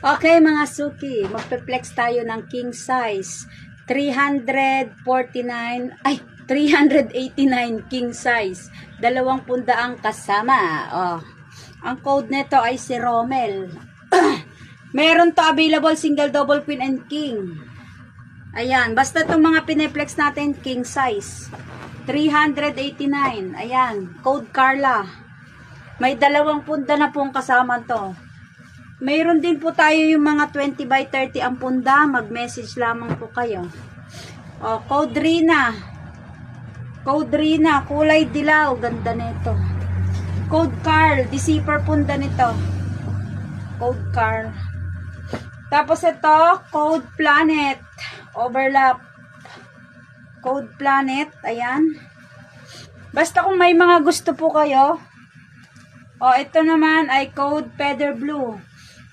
Okay mga suki, magpe-flex tayo ng king size. 349, ay, 389 king size. 2 pundaang kasama. Oh. Ang code nito ay si Rommel. Meron to available single, double, queen, and king. Ayan, basta itong mga pineflex natin, king size. 389. Ayan, code Carla. May 2 punda na pong kasama to. Mayroon din po tayo yung mga 20 by 30 ang punda. Mag-message lamang po kayo. O, code Rina. Code Rina, kulay dilaw. Ganda nito. Code Carl, deceiver punda nito. Code Carl. Tapos ito, code Planet. Overlap. Code Planet. Ayan. Basta kung may mga gusto po kayo. O, ito naman ay code Feather Blue.